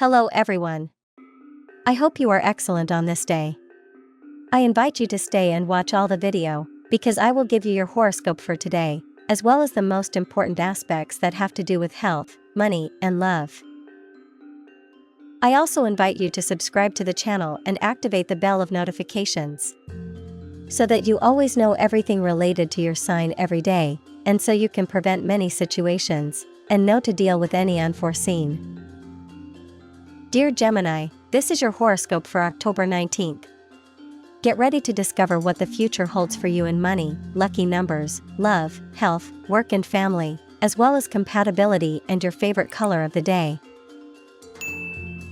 Hello everyone. I hope you are excellent on this day. I invite you to stay and watch all the video, because I will give you your horoscope for today, as well as the most important aspects that have to do with health, money, and love. I also invite you to subscribe to the channel and activate the bell of notifications, so that you always know everything related to your sign every day, and so you can prevent many situations, and know to deal with any unforeseen. Dear Gemini, this is your horoscope for October 19th. Get ready to discover what the future holds for you in money, lucky numbers, love, health, work and family, as well as compatibility and your favorite color of the day.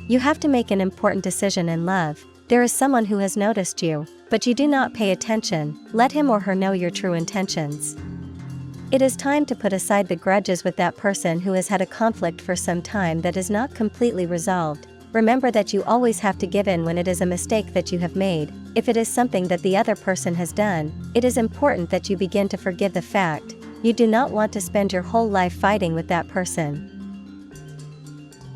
You have to make an important decision in love. There is someone who has noticed you, but you do not pay attention. Let him or her know your true intentions. It is time to put aside the grudges with that person who has had a conflict for some time that is not completely resolved. Remember that you always have to give in when it is a mistake that you have made. If it is something that the other person has done, it is important that you begin to forgive the fact. You do not want to spend your whole life fighting with that person.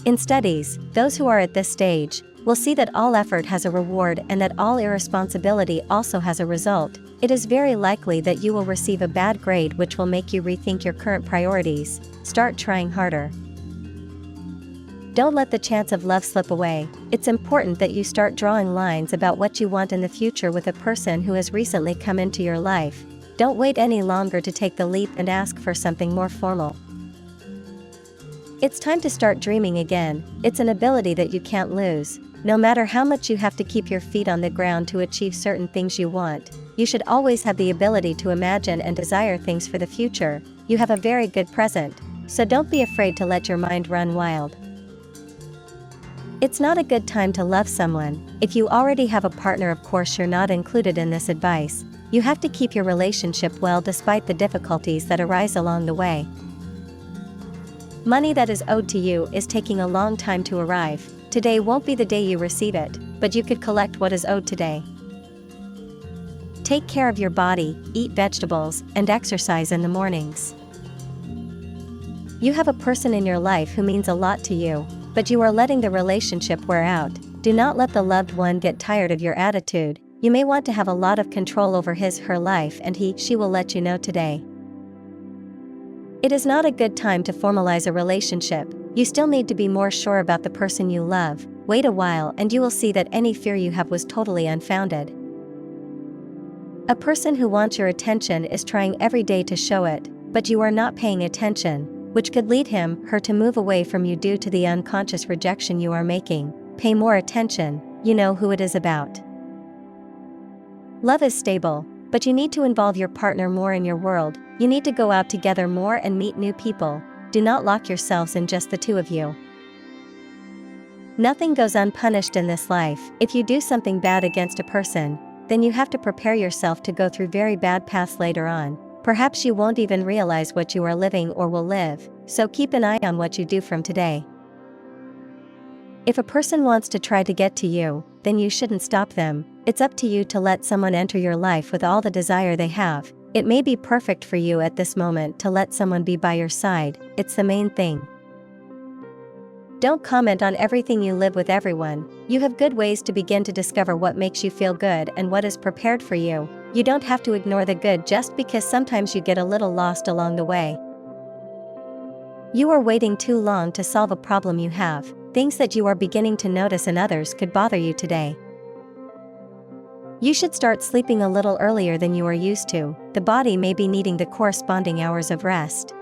In studies, those who are at this stage will see that all effort has a reward and that all irresponsibility also has a result. It is very likely that you will receive a bad grade, which will make you rethink your current priorities. Start trying harder. Don't let the chance of love slip away. It's important that you start drawing lines about what you want in the future with a person who has recently come into your life. Don't wait any longer to take the leap and ask for something more formal. It's time to start dreaming again. It's an ability that you can't lose. No matter how much you have to keep your feet on the ground to achieve certain things you want, you should always have the ability to imagine and desire things for the future. You have a very good present, so don't be afraid to let your mind run wild. It's not a good time to love someone. If you already have a partner, of course you're not included in this advice. You have to keep your relationship well despite the difficulties that arise along the way. Money that is owed to you is taking a long time to arrive. Today won't be the day you receive it, but you could collect what is owed today. Take care of your body, eat vegetables, and exercise in the mornings. You have a person in your life who means a lot to you, but you are letting the relationship wear out. Do not let the loved one get tired of your attitude. You may want to have a lot of control over his/her life, and she will let you know today. It is not a good time to formalize a relationship. You still need to be more sure about the person you love. Wait a while and you will see that any fear you have was totally unfounded. A person who wants your attention is trying every day to show it, but you are not paying attention, which could lead him/her to move away from you due to the unconscious rejection you are making. Pay more attention. You know who it is about. Love is stable, but you need to involve your partner more in your world. You need to go out together more and meet new people. Do not lock yourselves in just the two of you. Nothing goes unpunished in this life. If you do something bad against a person, then you have to prepare yourself to go through very bad paths later on. Perhaps you won't even realize what you are living or will live, so keep an eye on what you do from today. If a person wants to try to get to you, then you shouldn't stop them. It's up to you to let someone enter your life with all the desire they have. It may be perfect for you at this moment to let someone be by your side. It's the main thing. Don't comment on everything you live with everyone. You have good ways to begin to discover what makes you feel good and what is prepared for you. You don't have to ignore the good just because sometimes you get a little lost along the way. You are waiting too long to solve a problem you have. Things that you are beginning to notice in others could bother you today. You should start sleeping a little earlier than you are used to. The body may be needing the corresponding hours of rest.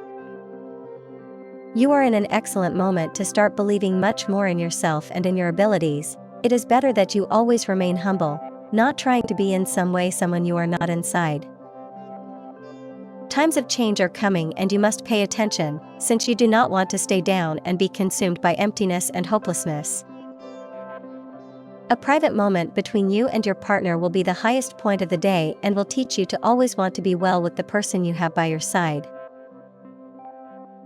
You are in an excellent moment to start believing much more in yourself and in your abilities. It is better that you always remain humble, not trying to be in some way someone you are not inside. Times of change are coming and you must pay attention, since you do not want to stay down and be consumed by emptiness and hopelessness. A private moment between you and your partner will be the highest point of the day and will teach you to always want to be well with the person you have by your side.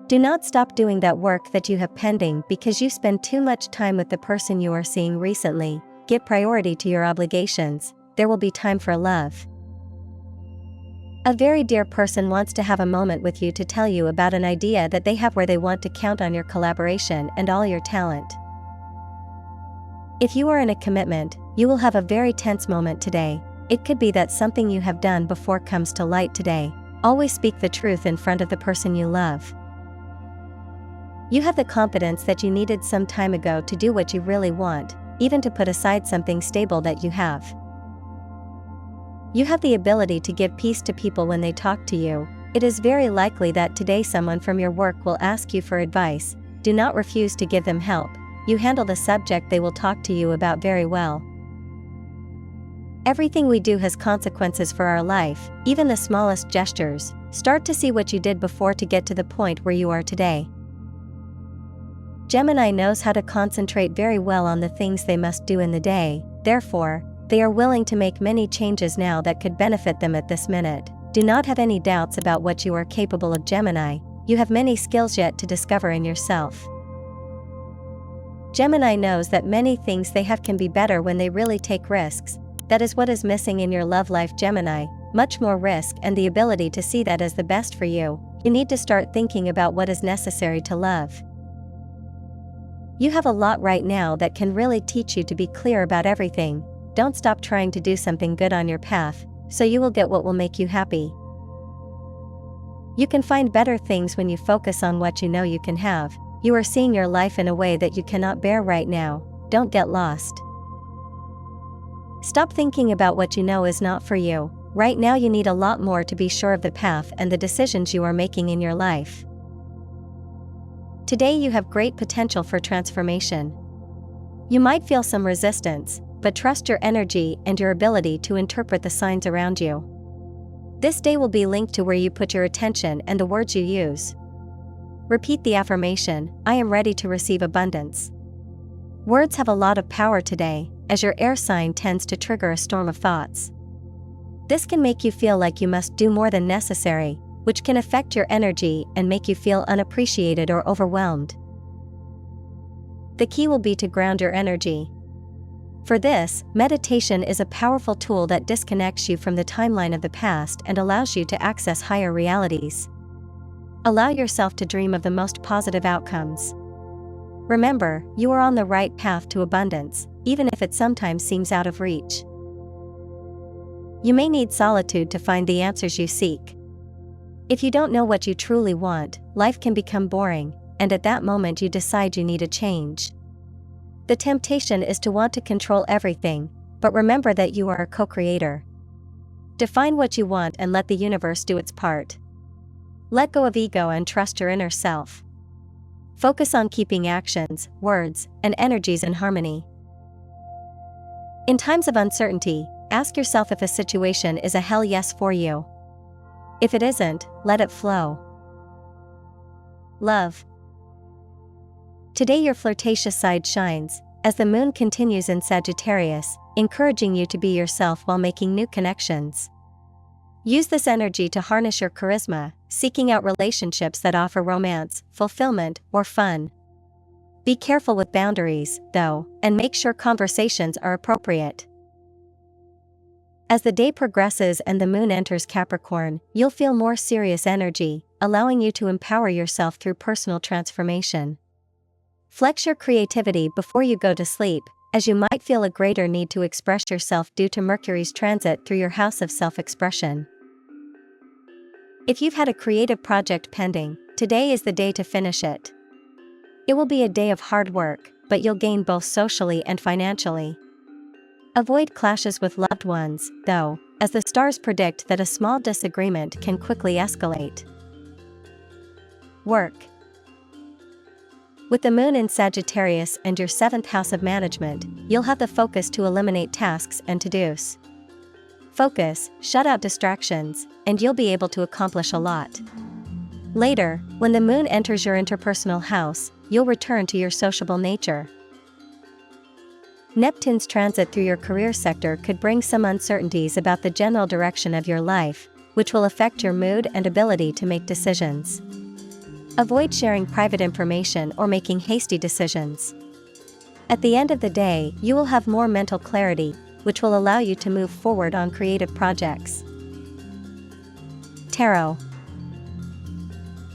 Do not stop doing that work that you have pending because you spend too much time with the person you are seeing recently. Give priority to your obligations. There will be time for love. A very dear person wants to have a moment with you to tell you about an idea that they have where they want to count on your collaboration and all your talent. If you are in a commitment, you will have a very tense moment today. It could be that something you have done before comes to light today. Always speak the truth in front of the person you love. You have the confidence that you needed some time ago to do what you really want, even to put aside something stable that you have. You have the ability to give peace to people when they talk to you. It is very likely that today someone from your work will ask you for advice. Do not refuse to give them help. You handle the subject they will talk to you about very well. Everything we do has consequences for our life, even the smallest gestures. Start to see what you did before to get to the point where you are today. Gemini knows how to concentrate very well on the things they must do in the day, therefore, they are willing to make many changes now that could benefit them at this minute. Do not have any doubts about what you are capable of, Gemini. You have many skills yet to discover in yourself. Gemini knows that many things they have can be better when they really take risks. That is what is missing in your love life, Gemini. Much more risk and the ability to see that as the best for you. You need to start thinking about what is necessary to love. You have a lot right now that can really teach you to be clear about everything. Don't stop trying to do something good on your path, so you will get what will make you happy. You can find better things when you focus on what you know you can have. You are seeing your life in a way that you cannot bear right now. Don't get lost. Stop thinking about what you know is not for you. Right now you need a lot more to be sure of the path and the decisions you are making in your life. Today you have great potential for transformation. You might feel some resistance, but trust your energy and your ability to interpret the signs around you. This day will be linked to where you put your attention and the words you use. Repeat the affirmation, I am ready to receive abundance. Words have a lot of power today, as your air sign tends to trigger a storm of thoughts. This can make you feel like you must do more than necessary, which can affect your energy and make you feel unappreciated or overwhelmed. The key will be to ground your energy. For this, meditation is a powerful tool that disconnects you from the timeline of the past and allows you to access higher realities. Allow yourself to dream of the most positive outcomes. Remember, you are on the right path to abundance, even if it sometimes seems out of reach. You may need solitude to find the answers you seek. If you don't know what you truly want, life can become boring, and at that moment you decide you need a change. The temptation is to want to control everything, but remember that you are a co-creator. Define what you want and let the universe do its part. Let go of ego and trust your inner self. Focus on keeping actions, words, and energies in harmony. In times of uncertainty, ask yourself if a situation is a hell yes for you. If it isn't, let it flow. Love. Today your flirtatious side shines, as the moon continues in Sagittarius, encouraging you to be yourself while making new connections. Use this energy to harness your charisma, seeking out relationships that offer romance, fulfillment, or fun. Be careful with boundaries, though, and make sure conversations are appropriate. As the day progresses and the moon enters Capricorn, you'll feel more serious energy, allowing you to empower yourself through personal transformation. Flex your creativity before you go to sleep, as you might feel a greater need to express yourself due to Mercury's transit through your house of self-expression. If you've had a creative project pending, today is the day to finish it. It will be a day of hard work, but you'll gain both socially and financially. Avoid clashes with loved ones, though, as the stars predict that a small disagreement can quickly escalate. Work. With the moon in Sagittarius and your 7th house of management, you'll have the focus to eliminate tasks and to-dos. Focus, shut out distractions, and you'll be able to accomplish a lot. Later, when the moon enters your interpersonal house, you'll return to your sociable nature. Neptune's transit through your career sector could bring some uncertainties about the general direction of your life, which will affect your mood and ability to make decisions. Avoid sharing private information or making hasty decisions. At the end of the day, you will have more mental clarity, which will allow you to move forward on creative projects. Tarot.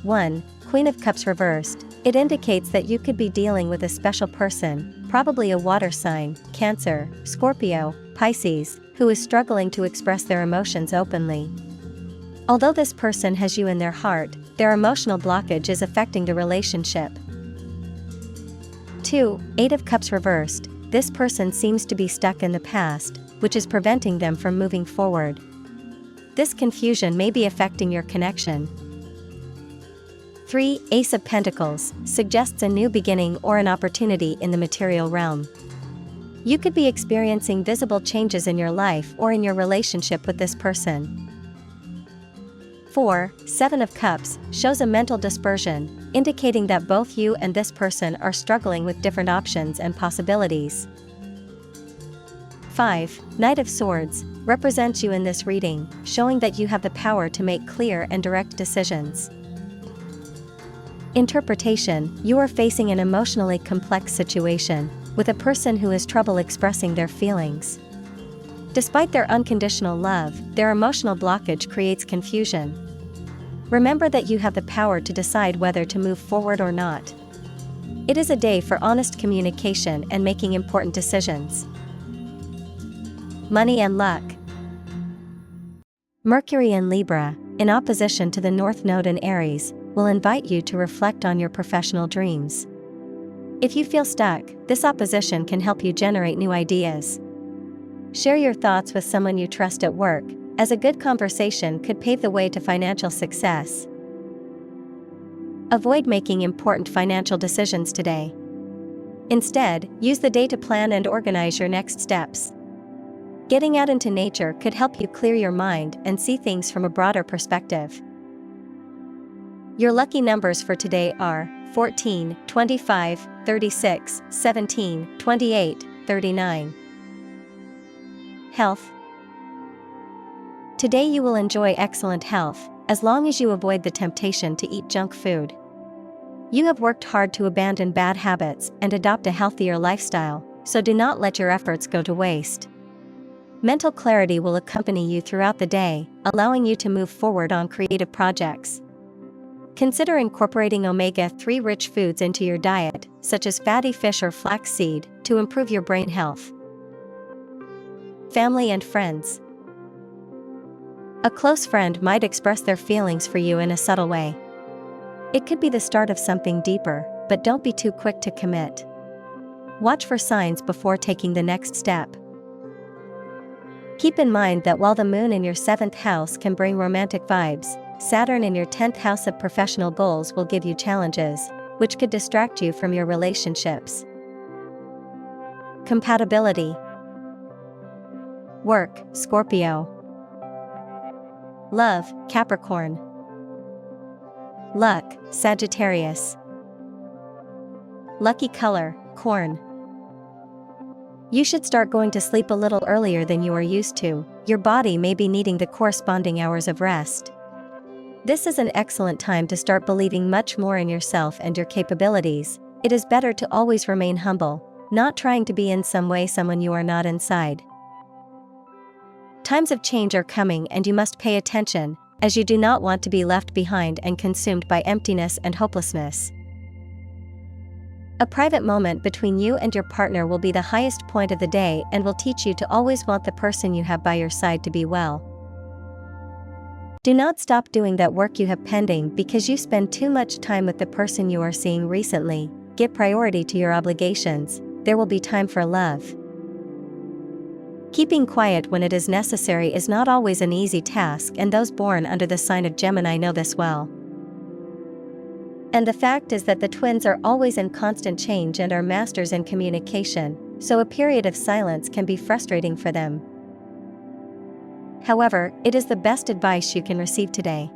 1. Queen of Cups reversed. It indicates that you could be dealing with a special person, probably a water sign, Cancer, Scorpio, Pisces, who is struggling to express their emotions openly. Although this person has you in their heart, their emotional blockage is affecting the relationship. 2. Eight of Cups reversed. This person seems to be stuck in the past, which is preventing them from moving forward. This confusion may be affecting your connection. 3. Ace of Pentacles suggests a new beginning or an opportunity in the material realm. You could be experiencing visible changes in your life or in your relationship with this person. 4. Seven of Cups shows a mental dispersion, indicating that both you and this person are struggling with different options and possibilities. 5. Knight of Swords represents you in this reading, showing that you have the power to make clear and direct decisions. Interpretation: you are facing an emotionally complex situation, with a person who has trouble expressing their feelings. Despite their unconditional love, their emotional blockage creates confusion. Remember that you have the power to decide whether to move forward or not. It is a day for honest communication and making important decisions. Money and luck. Mercury in Libra, in opposition to the North Node in Aries, will invite you to reflect on your professional dreams. If you feel stuck, this opposition can help you generate new ideas. Share your thoughts with someone you trust at work, as a good conversation could pave the way to financial success. Avoid making important financial decisions today. Instead, use the day to plan and organize your next steps. Getting out into nature could help you clear your mind and see things from a broader perspective. Your lucky numbers for today are 14, 25, 36, 17, 28, 39. Health. Today you will enjoy excellent health, as long as you avoid the temptation to eat junk food. You have worked hard to abandon bad habits and adopt a healthier lifestyle, so do not let your efforts go to waste. Mental clarity will accompany you throughout the day, allowing you to move forward on creative projects. Consider incorporating omega-3 rich foods into your diet, such as fatty fish or flaxseed, to improve your brain health. Family and friends. A close friend might express their feelings for you in a subtle way. It could be the start of something deeper, but don't be too quick to commit. Watch for signs before taking the next step. Keep in mind that while the moon in your 7th house can bring romantic vibes, Saturn in your 10th house of professional goals will give you challenges, which could distract you from your relationships. Compatibility. Work, Scorpio. Love, Capricorn. Luck, Sagittarius. Lucky color, corn. You should start going to sleep a little earlier than you are used to. Your body may be needing the corresponding hours of rest. This is an excellent time to start believing much more in yourself and your capabilities. It is better to always remain humble, not trying to be in some way someone you are not inside. Times of change are coming and you must pay attention, as you do not want to be left behind and consumed by emptiness and hopelessness. A private moment between you and your partner will be the highest point of the day and will teach you to always want the person you have by your side to be well. Do not stop doing that work you have pending because you spend too much time with the person you are seeing recently. Give priority to your obligations. There will be time for love. Keeping quiet when it is necessary is not always an easy task, and those born under the sign of Gemini know this well. And the fact is that the twins are always in constant change and are masters in communication, so a period of silence can be frustrating for them. However, it is the best advice you can receive today.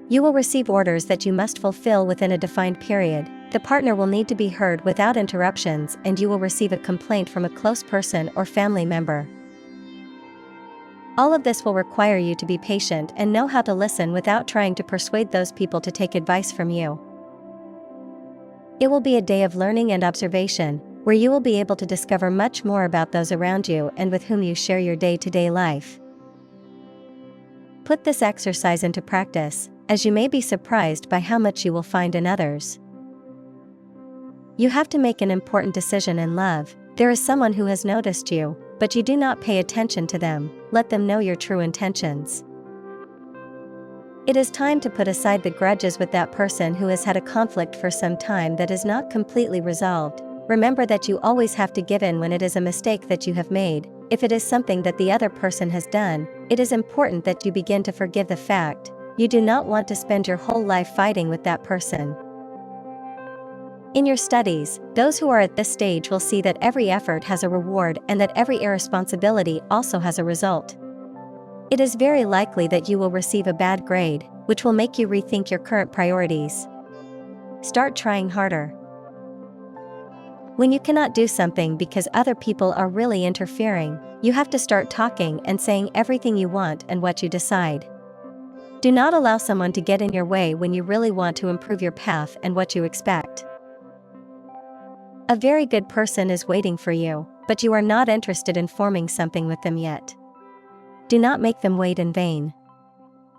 You will receive orders that you must fulfill within a defined period. The partner will need to be heard without interruptions, and you will receive a complaint from a close person or family member. All of this will require you to be patient and know how to listen without trying to persuade those people to take advice from you. It will be a day of learning and observation, where you will be able to discover much more about those around you and with whom you share your day-to-day life. Put this exercise into practice, as you may be surprised by how much you will find in others. You have to make an important decision in love. There is someone who has noticed you, but you do not pay attention to them. Let them know your true intentions. It is time to put aside the grudges with that person who has had a conflict for some time that is not completely resolved. Remember that you always have to give in when it is a mistake that you have made. If it is something that the other person has done, it is important that you begin to forgive the fact. You do not want to spend your whole life fighting with that person. In your studies, those who are at this stage will see that every effort has a reward and that every irresponsibility also has a result. It is very likely that you will receive a bad grade, which will make you rethink your current priorities. Start trying harder. When you cannot do something because other people are really interfering, you have to start talking and saying everything you want and what you decide. Do not allow someone to get in your way when you really want to improve your path and what you expect. A very good person is waiting for you, but you are not interested in forming something with them yet. Do not make them wait in vain.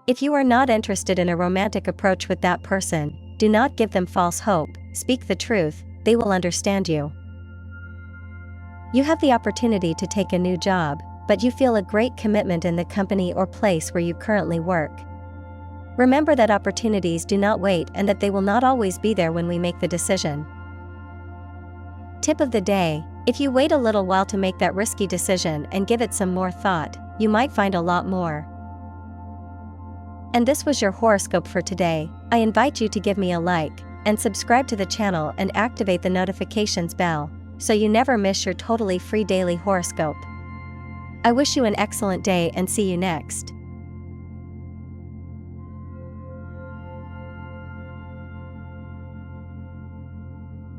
If you are not interested in a romantic approach with that person, do not give them false hope. Speak the truth, they will understand you. You have the opportunity to take a new job, but you feel a great commitment in the company or place where you currently work. Remember that opportunities do not wait and that they will not always be there when we make the decision. Tip of the day: if you wait a little while to make that risky decision and give it some more thought, you might find a lot more. And this was your horoscope for today. I invite you to give me a like and subscribe to the channel and activate the notifications bell so you never miss your totally free daily horoscope. I wish you an excellent day and see you next.